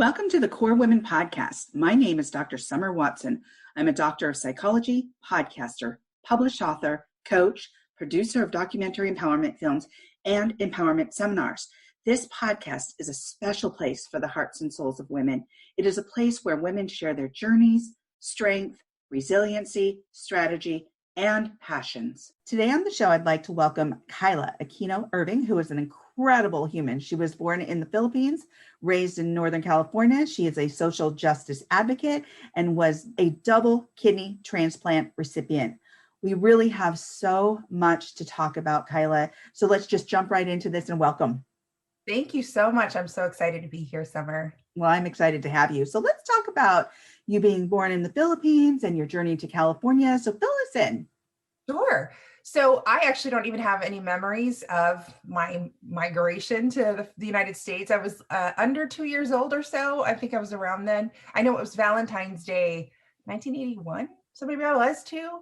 Welcome to the Core Women Podcast. My name is Dr. Summer Watson. I'm a doctor of psychology, podcaster, published author, coach, producer of documentary empowerment films, and empowerment seminars. This podcast is a special place for the hearts and souls of women. It is a place where women share their journeys, strength, resiliency, strategy, and passions. Today on the show, I'd like to welcome Kyla Aquino Irving, who is an incredible human. She was born in the Philippines, raised in Northern California. She is a social justice advocate and was a double kidney transplant recipient. We really have so much to talk about, Kyla. So let's just jump right into this and welcome. Thank you so much. I'm so excited to be here, Summer. Well, I'm excited to have you. So let's talk about you being born in the Philippines and your journey to California. So fill us in. Sure. So I actually don't even have any memories of my migration to the United States. I was under 2 years old or so. I think I was around then. I know it was Valentine's Day, 1981. So maybe I was too.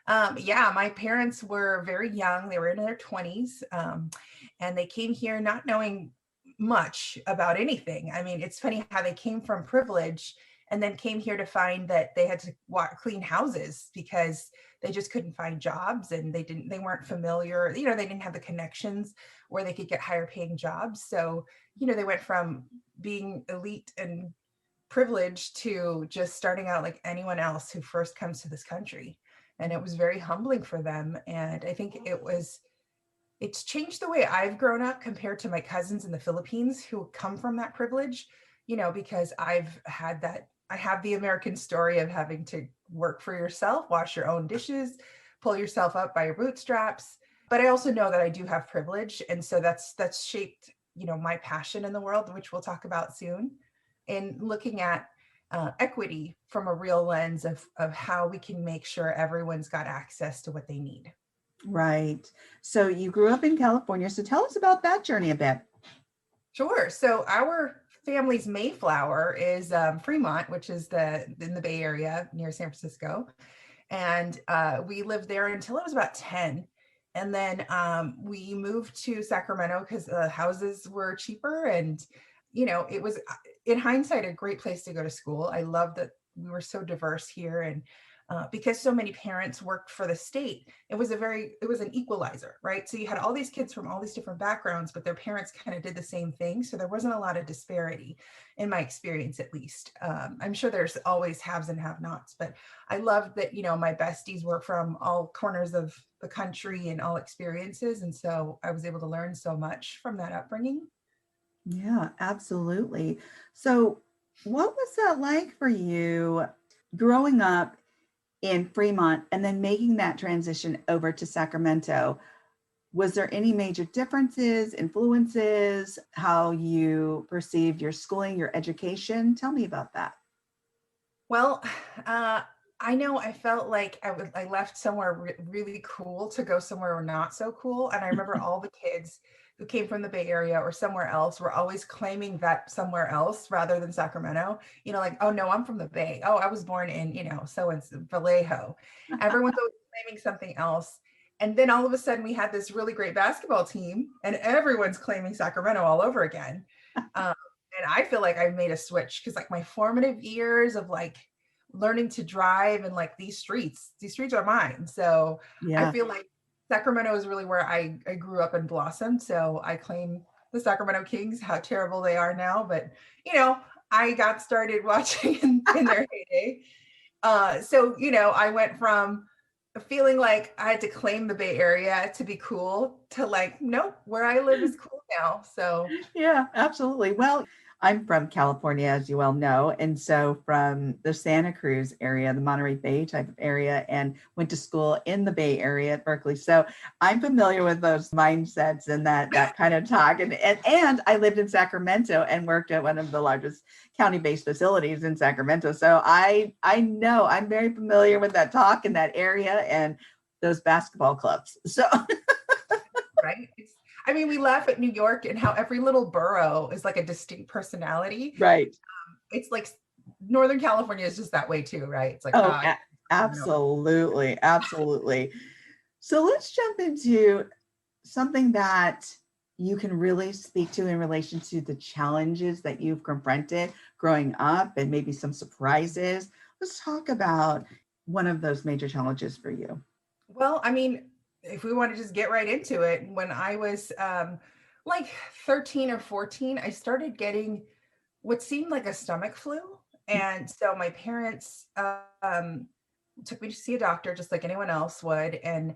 My parents were very young. They were in their 20s. And they came here not knowing much about anything. I mean, it's funny how they came from privilege and then came here to find that they had to clean houses because they just couldn't find jobs and they weren't familiar, they didn't have the connections where they could get higher paying jobs. So, they went from being elite and privileged to just starting out like anyone else who first comes to this country. And it was very humbling for them. And I think it's changed the way I've grown up compared to my cousins in the Philippines who come from that privilege, because I have the American story of having to work for yourself, wash your own dishes, pull yourself up by your bootstraps. But I also know that I do have privilege. And so that's shaped, my passion in the world, which we'll talk about soon, and looking at equity from a real lens of how we can make sure everyone's got access to what they need. Right. So you grew up in California. So tell us about that journey a bit. Sure. So our family's Mayflower is Fremont, which is in the Bay Area near San Francisco. And we lived there until I was about 10. And then we moved to Sacramento because the houses were cheaper. And, it was, in hindsight, a great place to go to school. I love that we were so diverse here. And because so many parents worked for the state, it was an equalizer, right? So you had all these kids from all these different backgrounds, but their parents kind of did the same thing. So there wasn't a lot of disparity in my experience, at least. I'm sure there's always haves and have-nots, but I loved that, my besties were from all corners of the country and all experiences. And so I was able to learn so much from that upbringing. Yeah, absolutely. So what was that like for you growing up in Fremont and then making that transition over to Sacramento? Was there any major differences, influences, how you perceived your schooling, your education? Tell me about that. Well, I know I felt like I left somewhere really cool to go somewhere not so cool. And I remember all the kids who came from the Bay Area or somewhere else were always claiming that somewhere else rather than Sacramento, like, oh no, I'm from the Bay. Oh, I was born in, so-and-so Vallejo. Everyone's always claiming something else. And then all of a sudden we had this really great basketball team and everyone's claiming Sacramento all over again. And I feel like I made a switch because like my formative years of like learning to drive and like these streets are mine. So yeah. I feel like Sacramento is really where I grew up and blossomed. So I claim the Sacramento Kings, how terrible they are now. But, I got started watching in their heyday. So, I went from feeling like I had to claim the Bay Area to be cool to like, nope, where I live is cool now. So yeah, absolutely. Well, I'm from California, as you well know. And so from the Santa Cruz area, the Monterey Bay type of area, and went to school in the Bay Area at Berkeley. So I'm familiar with those mindsets and that kind of talk. And I lived in Sacramento and worked at one of the largest county-based facilities in Sacramento. So I know I'm very familiar with that talk in that area and those basketball clubs. So right. We laugh at New York and how every little borough is like a distinct personality. Right. It's like Northern California is just that way too, right? It's like, absolutely. Absolutely. So let's jump into something that you can really speak to in relation to the challenges that you've confronted growing up and maybe some surprises. Let's talk about one of those major challenges for you. Well, I mean, if we want to just get right into it, when I was like 13 or 14, I started getting what seemed like a stomach flu. And so my parents took me to see a doctor just like anyone else would. And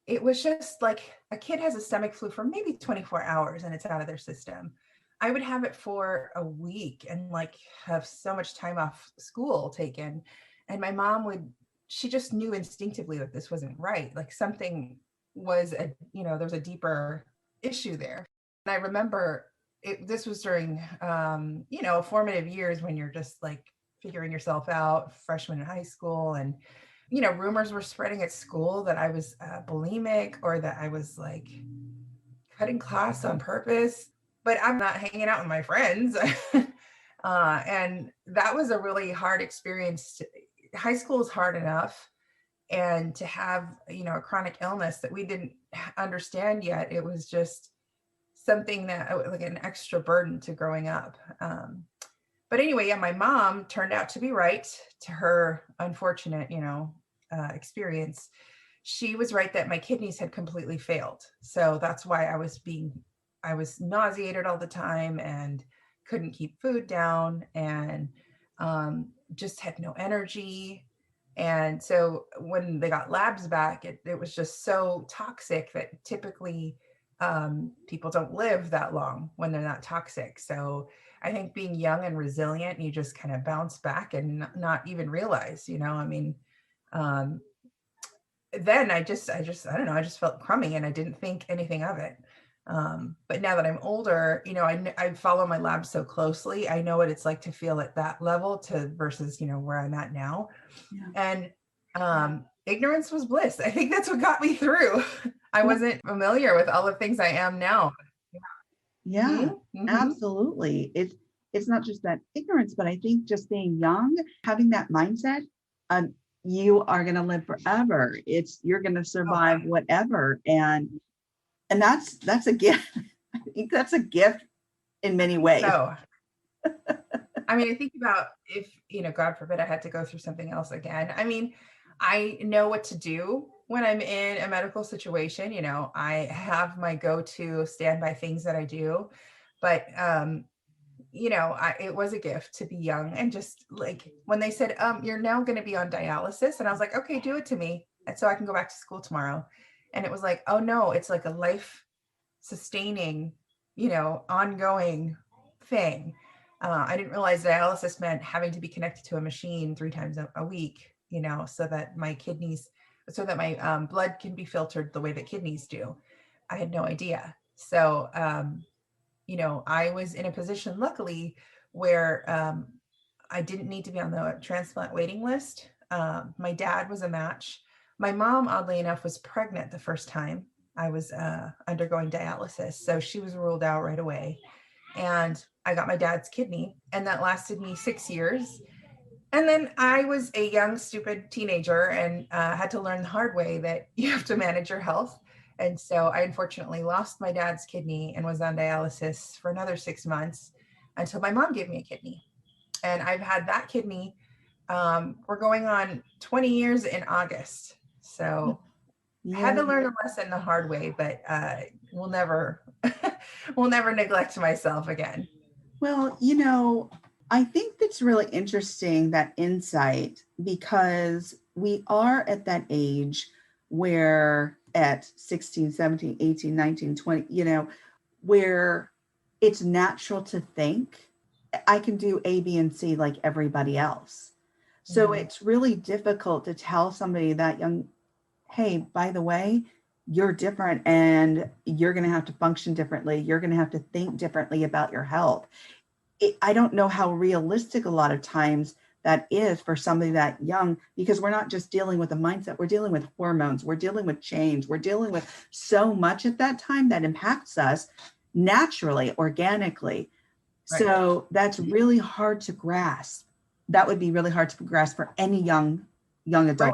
it was just like a kid has a stomach flu for maybe 24 hours and it's out of their system. I would have it for a week and like have so much time off school taken. And my mom would, she just knew instinctively that this wasn't right. Like something was there was a deeper issue there. And I remember this was during, formative years when you're just like figuring yourself out, freshman in high school. And rumors were spreading at school that I was bulimic or that I was like cutting class on purpose, but I'm not hanging out with my friends. And that was a really hard experience. High school is hard enough. And to have, a chronic illness that we didn't understand yet, it was just something that like an extra burden to growing up. But anyway, yeah, my mom turned out to be right to her unfortunate, experience. She was right that my kidneys had completely failed. So that's why I was nauseated all the time and couldn't keep food down and just had no energy. And so when they got labs back, it was just so toxic that typically people don't live that long when they're not toxic. So I think being young and resilient, you just kind of bounce back and not even realize, then I don't know, I just felt crummy and I didn't think anything of it. But now that I'm older, I follow my labs so closely. I know what it's like to feel at that level versus, where I'm at now. Yeah. And ignorance was bliss. I think that's what got me through. I wasn't familiar with all the things I am now. Yeah, mm-hmm. Absolutely. It's not just that ignorance, but I think just being young, having that mindset, you are going to live forever. You're going to survive whatever. And that's a gift. I think that's a gift in many ways. So, I mean, I think about if, God forbid I had to go through something else again. I mean, I know what to do when I'm in a medical situation. I have my go-to standby things that I do, but it was a gift to be young and just like when they said, you're now going to be on dialysis. And I was like, okay, do it to me. And so I can go back to school tomorrow. And it was like, oh no, it's like a life sustaining, ongoing thing. I didn't realize dialysis meant having to be connected to a machine 3 times a week, so that my blood can be filtered the way that kidneys do. I had no idea. So, I was in a position, luckily, where I didn't need to be on the transplant waiting list. My dad was a match. My mom, oddly enough, was pregnant the first time I was undergoing dialysis. So she was ruled out right away. And I got my dad's kidney, and that lasted me 6 years. And then I was a young, stupid teenager and had to learn the hard way that you have to manage your health. And so I unfortunately lost my dad's kidney and was on dialysis for another 6 months until my mom gave me a kidney. And I've had that kidney. We're going on 20 years in August. So I had to learn a lesson the hard way, but we'll never neglect myself again. Well, I think that's really interesting, that insight, because we are at that age where at 16, 17, 18, 19, 20, where it's natural to think I can do A, B, and C like everybody else. So it's really difficult to tell somebody that young, hey, by the way, you're different and you're going to have to function differently. You're going to have to think differently about your health. I don't know how realistic a lot of times that is for somebody that young, because we're not just dealing with a mindset, we're dealing with hormones, we're dealing with change, we're dealing with so much at that time that impacts us naturally, organically. Right. So that's really hard to grasp. That would be really hard to grasp for any young adult. Right.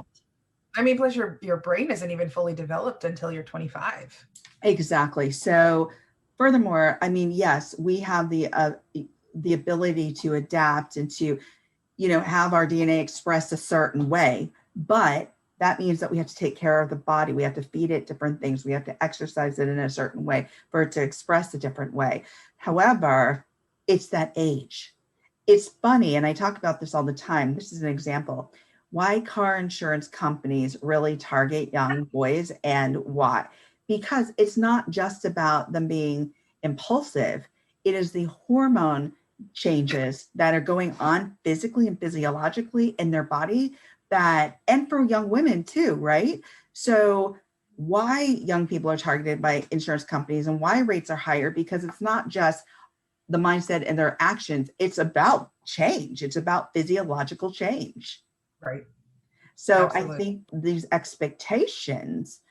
I mean, plus your brain isn't even fully developed until you're 25. Exactly. So furthermore, I mean, yes, we have the ability to adapt and to, have our DNA express a certain way, but that means that we have to take care of the body. We have to feed it different things. We have to exercise it in a certain way for it to express a different way. However, it's that age. It's funny, and I talk about this all the time. This is an example. Why car insurance companies really target young boys and why? Because it's not just about them being impulsive, it is the hormone changes that are going on physically and physiologically in their body that, and for young women too, right? So why young people are targeted by insurance companies and why rates are higher, because it's not just the mindset and their actions, it's about change. It's about physiological change. Right. So I Absolutely. think these expectations,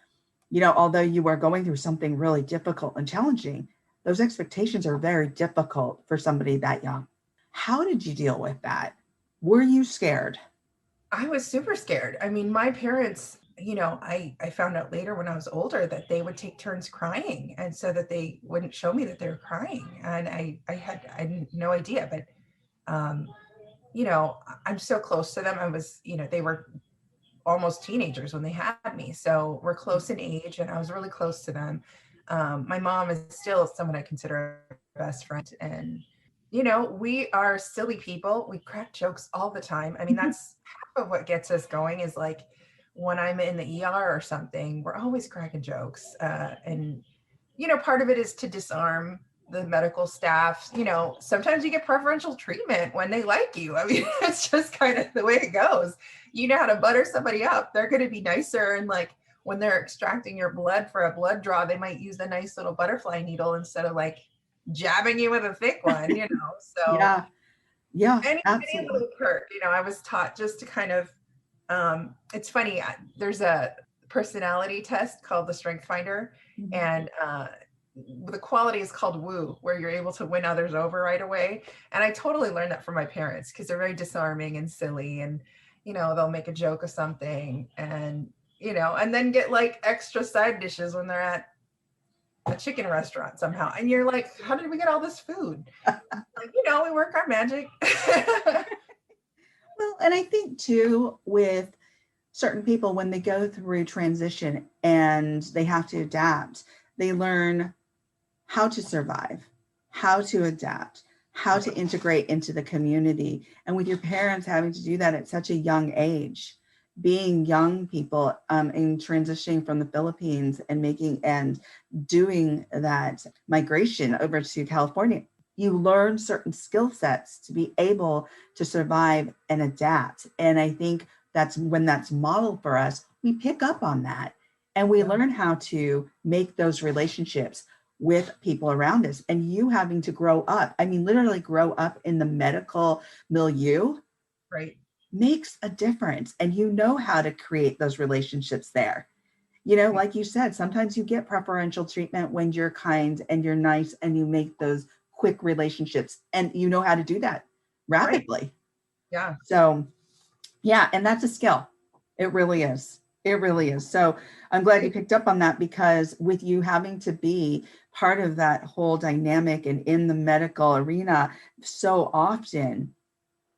although you are going through something really difficult and challenging, those expectations are very difficult for somebody that young. How did you deal with that? Were you scared? I was super scared. I mean, my parents, I found out later when I was older that they would take turns crying, and so that they wouldn't show me that they were crying. And I had no idea, but um, I'm so close to them. I was, they were almost teenagers when they had me. So we're close in age, and I was really close to them. My mom is still someone I consider a best friend. And, we are silly people. We crack jokes all the time. I mean, that's half of what gets us going is like when I'm in the ER or something, we're always cracking jokes. And, part of it is to disarm the medical staff. Sometimes you get preferential treatment when they like you. I mean, it's just kind of the way it goes. You know how to butter somebody up. They're going to be nicer. And like when they're extracting your blood for a blood draw, they might use the nice little butterfly needle instead of like jabbing you with a thick one, So Yeah, yeah, any absolutely. little perk, I was taught just to kind of, it's funny. There's a personality test called the Strength Finder, Mhm. and the quality is called woo, where you're able to win others over right away. And I totally learned that from my parents because they're very disarming and silly, and they'll make a joke of something, and and then get like extra side dishes when they're at a chicken restaurant somehow, and you're like, how did we get all this food? Like, we work our magic. Well, and I think too, with certain people, when they go through transition and they have to adapt, they learn how to survive, how to adapt, how to integrate into the community. And with your parents having to do that at such a young age, being young people and transitioning from the Philippines and making and doing that migration over to California, you learn certain skill sets to be able to survive and adapt. And I think that's when that's modeled for us, we pick up on that and we Yeah. learn how to make those relationships with people around us. And you having to grow up, I mean, literally grow up in the medical milieu Right. makes a difference. And you know how to create those relationships there. Right. Like you said, sometimes you get preferential treatment when you're kind and you're nice and you make those quick relationships and you know how to do that Right. rapidly. Yeah. So, yeah, and that's a skill. It really is. It really is. So I'm glad you picked up on that because with you having to be part of that whole dynamic and in the medical arena so often,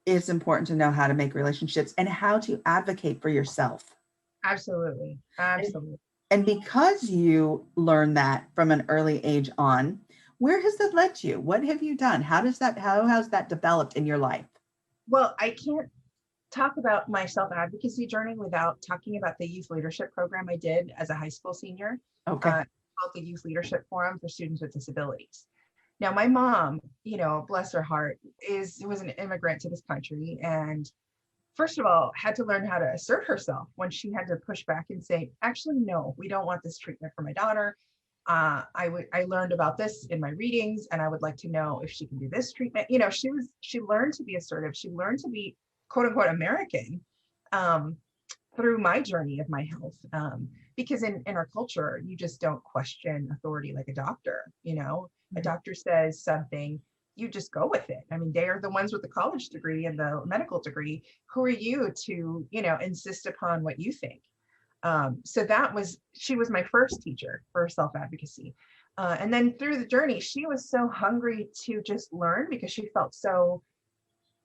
it's important to know how to make relationships and how to advocate for yourself. Absolutely. And, Absolutely. and because you learn that from an early age on, where has that led you? What have you done? How has that developed in your life? Well, I can't talk about my self advocacy journey without talking about the youth leadership program I did as a high school senior, Okay. called the Youth Leadership Forum for Students with Disabilities. Now, my mom, bless her heart, was an immigrant to this country, and first of all, had to learn how to assert herself when she had to push back and say, actually, no, we don't want this treatment for my daughter. I learned about this in my readings, and I would like to know if she can do this treatment. She learned to be assertive. She learned to be quote unquote American, um, through my journey of my health. Because in our culture, you just don't question authority like a doctor. A doctor says something, you just go with it. I mean, they are the ones with the college degree and the medical degree. Who are you to, insist upon what you think? So she was my first teacher for self-advocacy. And then through the journey, she was so hungry to just learn because she felt so,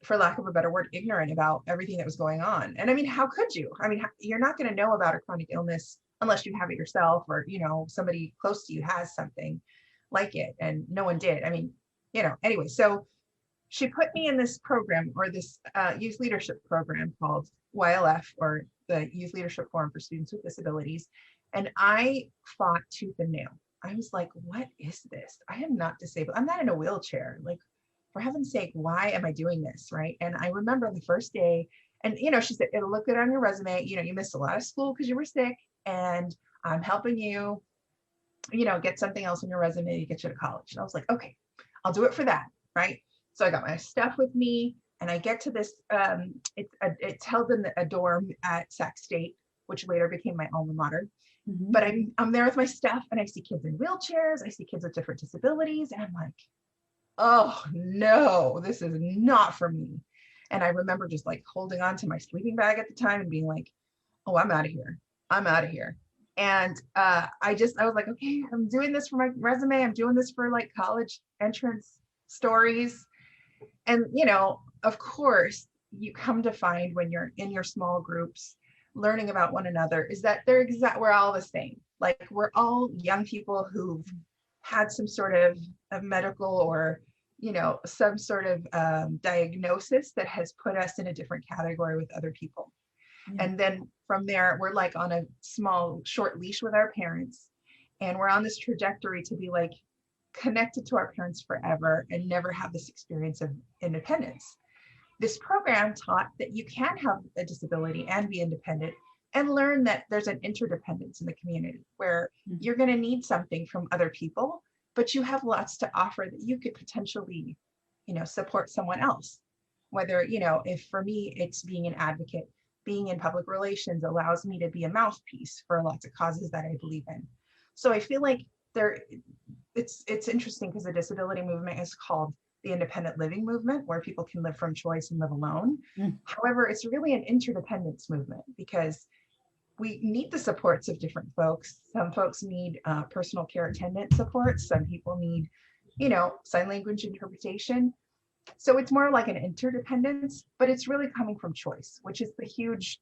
for lack of a better word, ignorant about everything that was going on. And I mean, how could you? I mean, you're not going to know about a chronic illness unless you have it yourself, or, somebody close to you has something like it. And no one did. I mean, anyway, so she put me in this program, or this youth leadership program called YLF, or the Youth Leadership Forum for Students with Disabilities. And I fought tooth and nail. I was like, what is this? I am not disabled. I'm not in a wheelchair. Like, for heaven's sake, why am I doing this? Right. And I remember the first day, and, she said, it'll look good on your resume. You missed a lot of school because you were sick, and I'm helping you, get something else on your resume to get you to college. And I was like, okay, I'll do it for that. Right. So I got my stuff with me, and I get to this, it's held in a dorm at Sac State, which later became my alma mater. Mm-hmm. But I'm there with my stuff, and I see kids in wheelchairs. I see kids with different disabilities. And I'm like, oh no, this is not for me. And I remember just like holding on to my sleeping bag at the time and being like, oh, I'm out of here. I'm out of here. And I was like, okay, I'm doing this for my resume. I'm doing this for like college entrance stories. And, of course, you come to find when you're in your small groups, learning about one another, is that we're all the same. Like, we're all young people who've had some sort of a medical or, some sort of diagnosis that has put us in a different category with other people. Yeah. And then from there, we're like on a small, short leash with our parents. And we're on this trajectory to be like connected to our parents forever and never have this experience of independence. This program taught that you can have a disability and be independent, and learn that there's an interdependence in the community where you're going to need something from other people, but you have lots to offer that you could potentially, support someone else. Whether, if for me, it's being an advocate, being in public relations allows me to be a mouthpiece for lots of causes that I believe in. So I feel like it's interesting because the disability movement is called the independent living movement, where people can live from choice and live alone. However, it's really an interdependence movement because we need the supports of different folks. Some folks need personal care attendant support. Some people need, sign language interpretation. So it's more like an interdependence, but it's really coming from choice, which is the huge,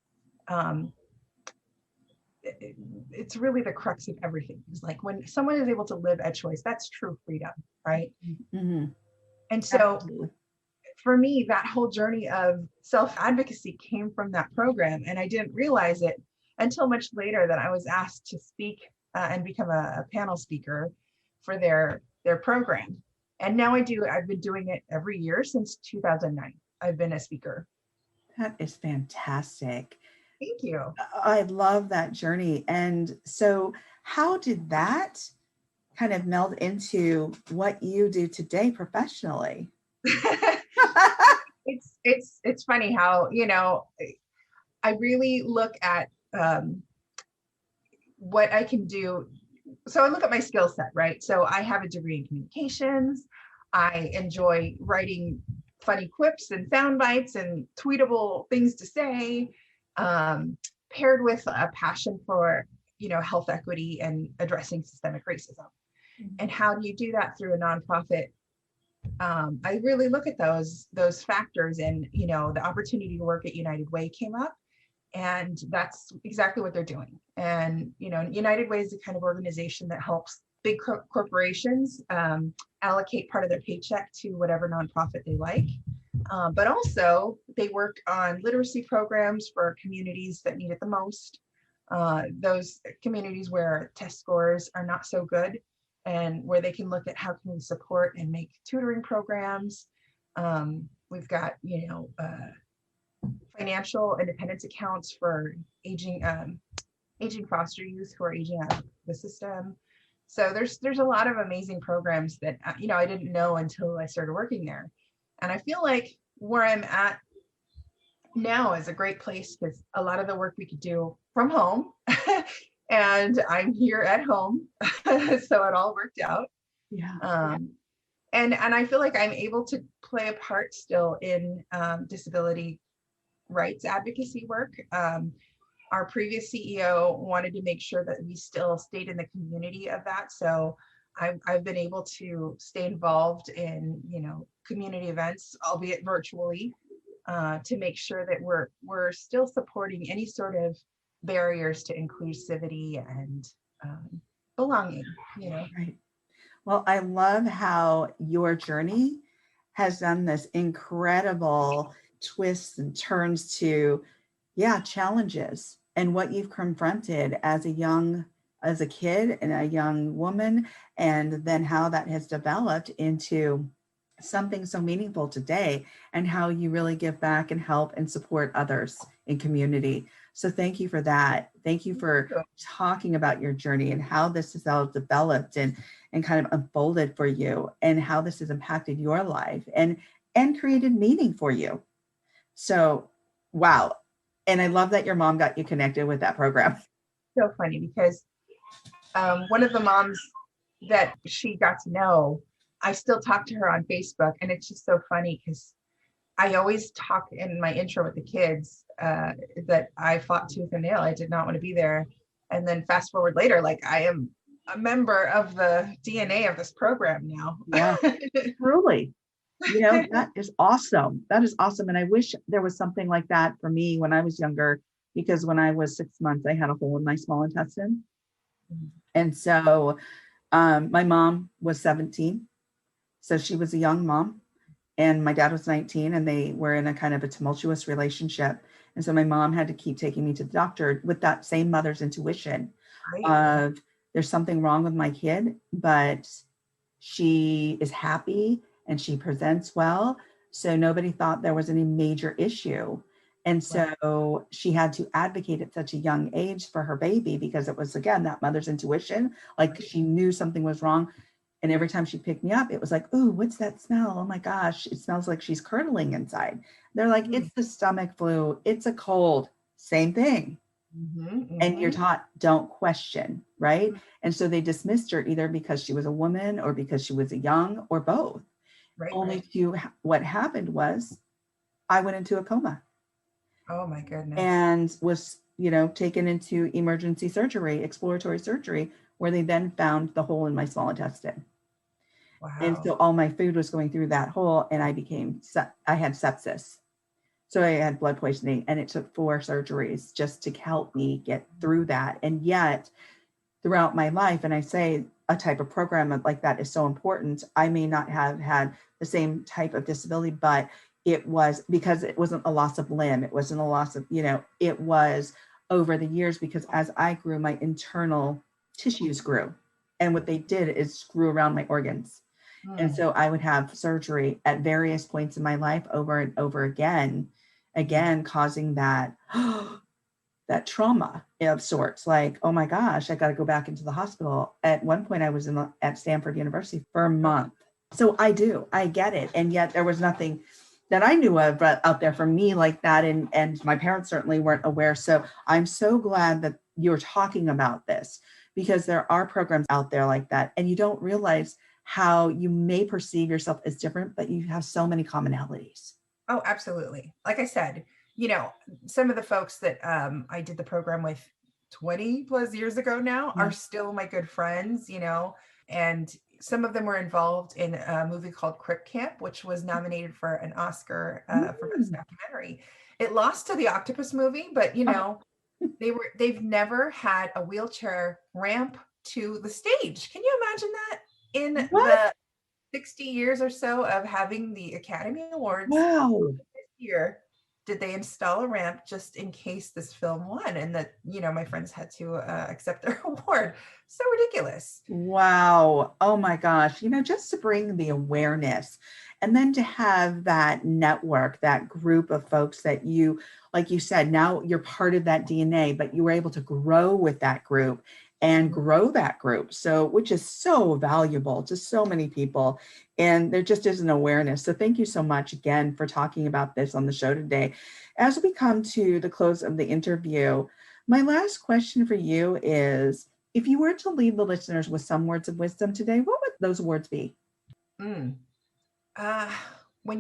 it's really the crux of everything. It's like when someone is able to live at choice, that's true freedom, right? Mm-hmm. And so absolutely. For me, that whole journey of self-advocacy came from that program. And I didn't realize it until much later that I was asked to speak and become a panel speaker for their program. And now I've been doing it every year since 2009. I've been a speaker. That is fantastic. Thank you. I love that journey. And so how did that kind of meld into what you do today professionally? It's funny how, I really look at what I can do. So I look at my skill set, right? So I have a degree in communications. I enjoy writing funny quips and sound bites and tweetable things to say, paired with a passion for, health equity and addressing systemic racism. Mm-hmm. And how do you do that through a nonprofit? I really look at those factors, and, the opportunity to work at United Way came up, and that's exactly what they're doing. And, United Way is the kind of organization that helps big corporations allocate part of their paycheck to whatever nonprofit they like. But also they work on literacy programs for communities that need it the most. Those communities where test scores are not so good, and where they can look at how can we support and make tutoring programs. We've got, financial independence accounts for aging foster youth who are aging out of the system. So there's a lot of amazing programs that, I didn't know until I started working there. And I feel like where I'm at now is a great place because a lot of the work we could do from home and I'm here at home. So it all worked out. Yeah. And I feel like I'm able to play a part still in disability rights advocacy work. Our previous CEO wanted to make sure that we still stayed in the community of that. So I've been able to stay involved in, community events, albeit virtually, to make sure that we're still supporting any sort of barriers to inclusivity and belonging, Right. Well, I love how your journey has done this incredible twists and turns to, yeah, challenges and what you've confronted as a kid and a young woman, and then how that has developed into something so meaningful today, and how you really give back and help and support others in community. So thank you for that. Thank you for talking about your journey and how this has all developed and kind of unfolded for you, and how this has impacted your life and created meaning for you. So, wow. And I love that your mom got you connected with that program. So funny because one of the moms that she got to know, I still talk to her on Facebook, and it's just so funny because I always talk in my intro with the kids that I fought tooth and nail. I did not want to be there. And then fast forward later, like I am a member of the DNA of this program now. Yeah, truly. That is awesome. That is awesome. And I wish there was something like that for me when I was younger, because when I was 6 months, I had a hole in my small intestine. And so my mom was 17. So she was a young mom, and my dad was 19, and they were in a kind of a tumultuous relationship. And so my mom had to keep taking me to the doctor with that same mother's intuition Right. of, there's something wrong with my kid, but she is happy and she presents well. So nobody thought there was any major issue. And so she had to advocate at such a young age for her baby, because it was, again, that mother's intuition. Like, she knew something was wrong. And every time she picked me up, it was like, "Ooh, what's that smell? Oh my gosh, it smells like she's curdling inside." They're like, "It's the stomach flu. It's a cold." Same thing. And you're taught, don't question, right? And so they dismissed her either because she was a woman or because she was a young, or both. Only to what happened was I went into a coma. Oh my goodness. And was, taken into emergency surgery, exploratory surgery, where they then found the hole in my small intestine. Wow. And so all my food was going through that hole, and I had sepsis. So I had blood poisoning, and it took 4 surgeries just to help me get through that. And yet throughout my life, and I say a type of program like that is so important. I may not have had the same type of disability, but it was because it wasn't a loss of limb. It wasn't a loss of, it was over the years, because as I grew, my internal tissues grew. And what they did is grew around my organs. And so I would have surgery at various points in my life over and over again, causing that that trauma of sorts, like, oh my gosh, I got to go back into the hospital. At one point, I was at Stanford University for a month. So I get it. And yet there was nothing that I knew of out there for me like that. And my parents certainly weren't aware. So I'm so glad that you're talking about this, because there are programs out there like that. And you don't realize how you may perceive yourself as different, but you have so many commonalities. Oh, absolutely. Like I said, some of the folks that I did the program with 20 plus years ago now are still my good friends, and some of them were involved in a movie called Crip Camp, which was nominated for an Oscar for Best Documentary. It lost to the Octopus movie, but they've never had a wheelchair ramp to the stage. Can you imagine that in the 60 years or so of having the Academy Awards? Wow. This year, did they install a ramp just in case this film won, and that, my friends had to accept their award? So ridiculous. Wow. Oh my gosh. Just to bring the awareness, and then to have that network, that group of folks that you, like you said, now you're part of that DNA, but you were able to grow with that group and grow that group. So, which is so valuable to so many people. And there just is an awareness. So thank you so much again for talking about this on the show today. As we come to the close of the interview, my last question for you is, if you were to leave the listeners with some words of wisdom today, what would those words be? When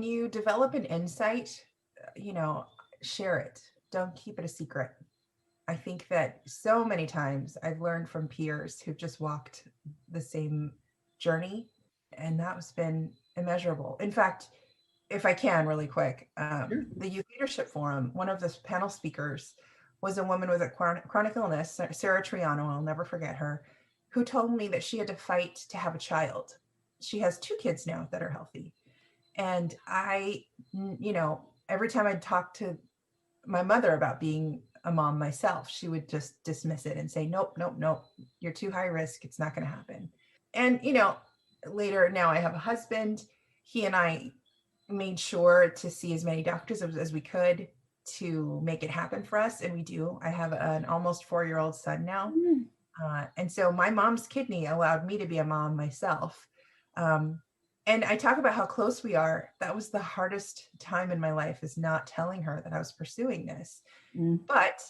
you develop an insight, share it. Don't keep it a secret. I think that so many times I've learned from peers who've just walked the same journey, and that has been immeasurable. In fact, if I can really quick, the Youth Leadership Forum, one of the panel speakers was a woman with a chronic illness, Sarah Triano, I'll never forget her, who told me that she had to fight to have a child. She has 2 kids now that are healthy. And I, every time I'd talk to my mother about being a mom myself, she would just dismiss it and say, nope, you're too high risk. It's not going to happen. And, later now I have a husband. He and I made sure to see as many doctors as we could to make it happen for us. And we do. I have an almost 4-year-old son now. And so my mom's kidney allowed me to be a mom myself. And I talk about how close we are. That was the hardest time in my life, is not telling her that I was pursuing this. But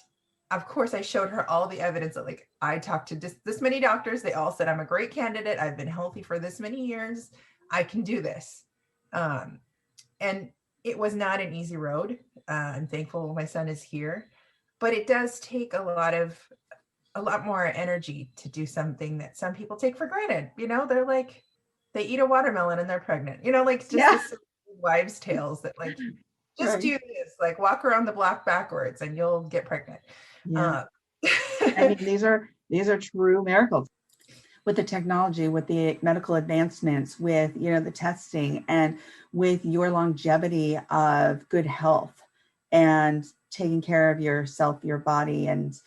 of course, I showed her all the evidence that, like, I talked to this many doctors. They all said, I'm a great candidate. I've been healthy for this many years. I can do this. And it was not an easy road. I'm thankful my son is here, but it does take a lot more energy to do something that some people take for granted. They're like, they eat a watermelon and they're pregnant, this wives' tales that, like, just do this, like, walk around the block backwards and you'll get pregnant. I mean, these are true miracles with the technology, with the medical advancements, with, the testing, and with your longevity of good health and taking care of yourself, your body, and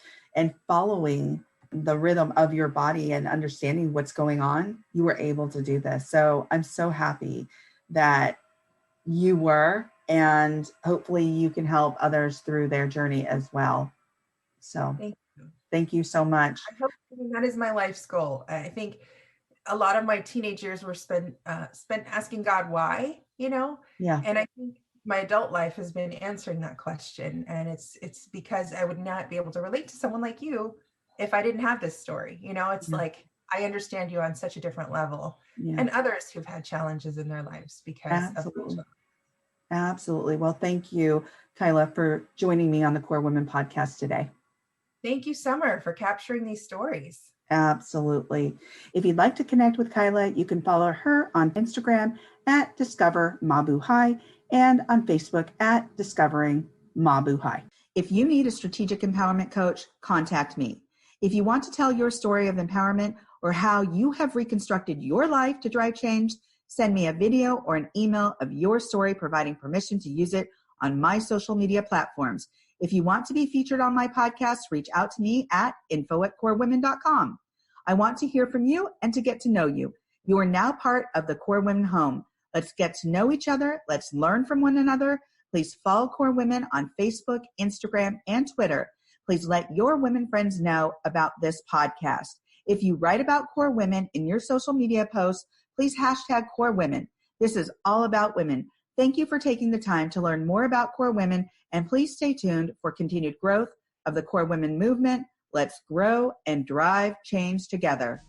following the rhythm of your body and understanding what's going on. You were able to do this. So I'm so happy that you were, and hopefully you can help others through their journey as well. So thank you so much. I hope that is my life's goal. I think a lot of my teenage years were spent asking God why, Yeah. And I think my adult life has been answering that question. And it's because I would not be able to relate to someone like you if I didn't have this story. It's like, I understand you on such a different level, and others who've had challenges in their lives because of Absolutely. Well, thank you, Kyla, for joining me on the Core Women podcast today. Thank you, Summer, for capturing these stories. Absolutely. If you'd like to connect with Kyla, you can follow her on Instagram at Discover Mabuhay and on Facebook at Discovering Mabuhay. If you need a strategic empowerment coach, contact me. If you want to tell your story of empowerment or how you have reconstructed your life to drive change, send me a video or an email of your story, providing permission to use it on my social media platforms. If you want to be featured on my podcast, reach out to me at info@corewomen.com. I want to hear from you and to get to know you. You are now part of the Core Women home. Let's get to know each other. Let's learn from one another. Please follow Core Women on Facebook, Instagram, and Twitter. Please let your women friends know about this podcast. If you write about Core Women in your social media posts, please hashtag Core Women. This is all about women. Thank you for taking the time to learn more about Core Women, and please stay tuned for continued growth of the Core Women movement. Let's grow and drive change together.